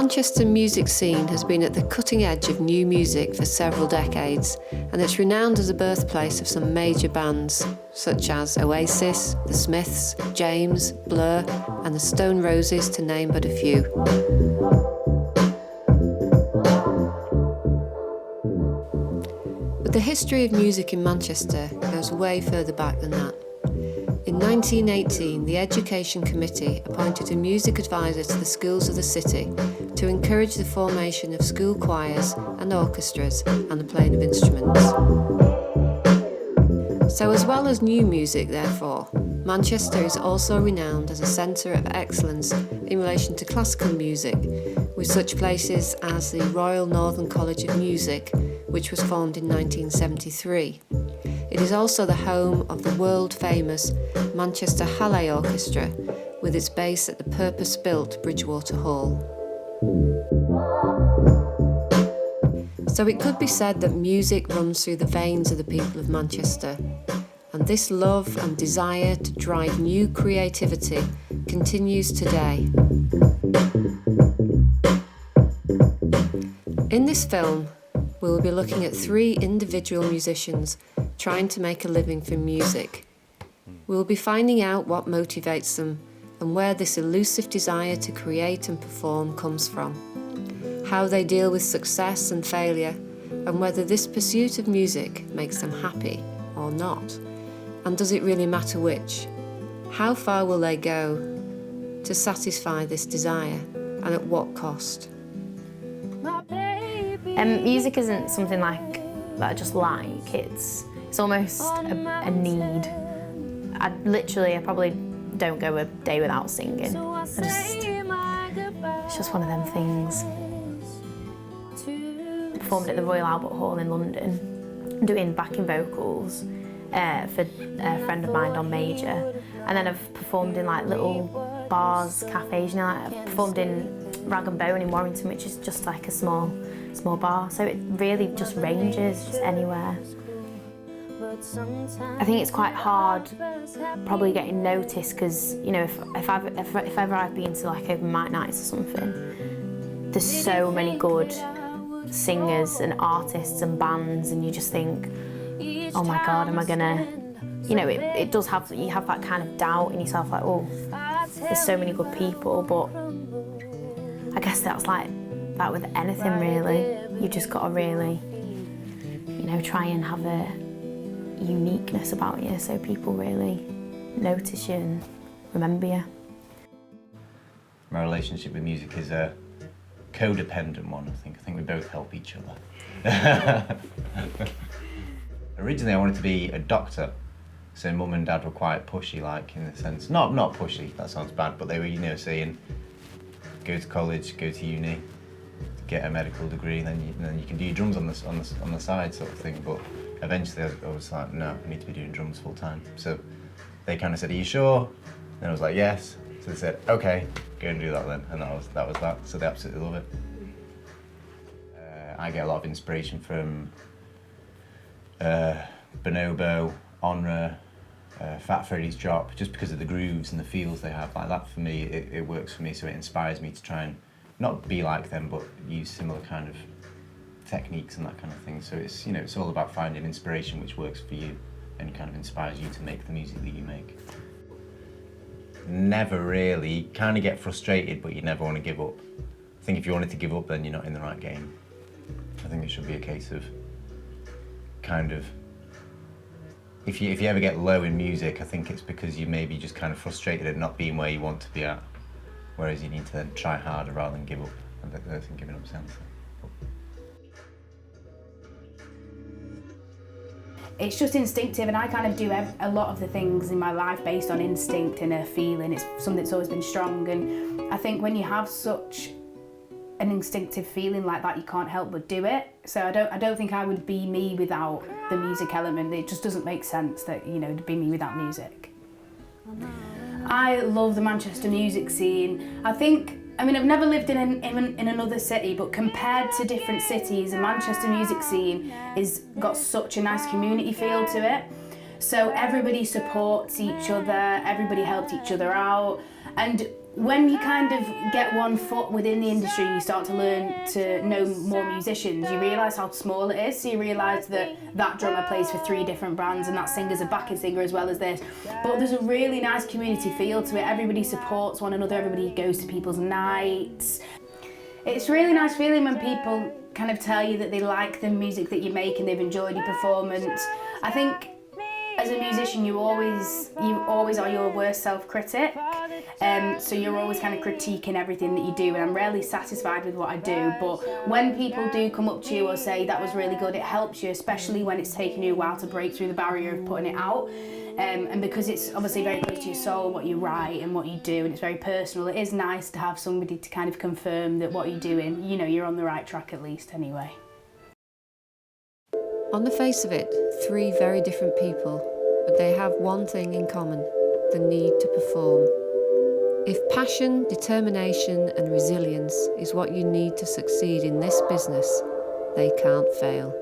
Manchester music scene has been at the cutting edge of new music for several decades, and it's renowned as the birthplace of some major bands, such as Oasis, The Smiths, James, Blur, and the Stone Roses, to name but a few. But the history of music in Manchester goes way further back than that. In 1918, the Education Committee appointed a music advisor to the schools of the city to encourage the formation of school choirs and orchestras and the playing of instruments. So as well as new music, therefore, Manchester is also renowned as a centre of excellence in relation to classical music, with such places as the Royal Northern College of Music, which was formed in 1973. It is also the home of the world-famous Manchester Hallé Orchestra, with its base at the purpose-built Bridgewater Hall. So it could be said that music runs through the veins of the people of Manchester, and this love and desire to drive new creativity continues today. In this film, we will be looking at 3 individual musicians trying to make a living from music. We will be finding out what motivates them and where this elusive desire to create and perform comes from, how they deal with success and failure, and whether this pursuit of music makes them happy or not. And does it really matter which? How far will they go to satisfy this desire, and at what cost? Music isn't something like that I just like, it's almost a need. I probably don't go a day without singing. It's just one of them things. Performed at the Royal Albert Hall in London, doing backing vocals for a friend of mine, Don Major, and then I've performed in like little bars, cafes. You know, like I've performed in Rag and Bone in Warrington, which is just like a small bar. So it really just ranges, just anywhere. I think it's quite hard, probably getting noticed, because you know, if ever I've been to like open mic nights or something, there's so many good singers and artists and bands, and you just think, oh my God, am I gonna, you know, it does have, you have that kind of doubt in yourself, like, oh, there's so many good people. But I guess that's like that with anything really. You just got to really, you know, try and have a uniqueness about you so people really notice you and remember you. My relationship with music is a codependent one, I think we both help each other. Originally I wanted to be a doctor, so Mum and Dad were quite pushy, like, in the sense, not pushy, that sounds bad, but they were, you know, saying, go to college, go to uni, get a medical degree, then you can do your drums on the side, sort of thing. But eventually I was like, no, I need to be doing drums full time. So they kind of said, are you sure? And I was like, yes. So they said, okay, go and do that then. And that was that. So they absolutely love it. I get a lot of inspiration from Bonobo, Onra, Fat Freddy's Drop, just because of the grooves and the feels they have. Like that for me, it works for me, so it inspires me to try and not be like them, but use similar kind of techniques and that kind of thing. So it's, you know, it's all about finding inspiration which works for you and kind of inspires you to make the music that you make. Never really, kind of get frustrated, but you never want to give up. I think if you wanted to give up, then you're not in the right game. I think it should be a case of kind of, if you ever get low in music, I think it's because you maybe just kind of frustrated at not being where you want to be at. Whereas you need to then try harder rather than give up. I don't think giving up sounds. It's just instinctive, and I kind of do a lot of the things in my life based on instinct and a feeling. It's something that's always been strong, and I think when you have such an instinctive feeling like that, you can't help but do it. So I don't think I would be me without the music element. It just doesn't make sense that, you know, to be me without music. I love the Manchester music scene. I mean, I've never lived in another city, but compared to different cities, the Manchester music scene is got such a nice community feel to it. So everybody supports each other, everybody helps each other out. And when you kind of get one foot within the industry and you start to learn to know more musicians, you realise how small it is. So you realise that that drummer plays for 3 different brands and that singer's a backing singer as well as this. But there's a really nice community feel to it. Everybody supports one another, everybody goes to people's nights. It's really nice feeling when people kind of tell you that they like the music that you make and they've enjoyed your performance. I think as a musician, you always are your worst self-critic. So you're always kind of critiquing everything that you do, and I'm rarely satisfied with what I do. But when people do come up to you or say that was really good, it helps you, especially when it's taken you a while to break through the barrier of putting it out. And because it's obviously very close to your soul, what you write and what you do, and it's very personal, it is nice to have somebody to kind of confirm that what you're doing, you know, you're on the right track at least anyway. On the face of it, 3 very different people, but they have one thing in common: the need to perform. If passion, determination and resilience is what you need to succeed in this business, they can't fail.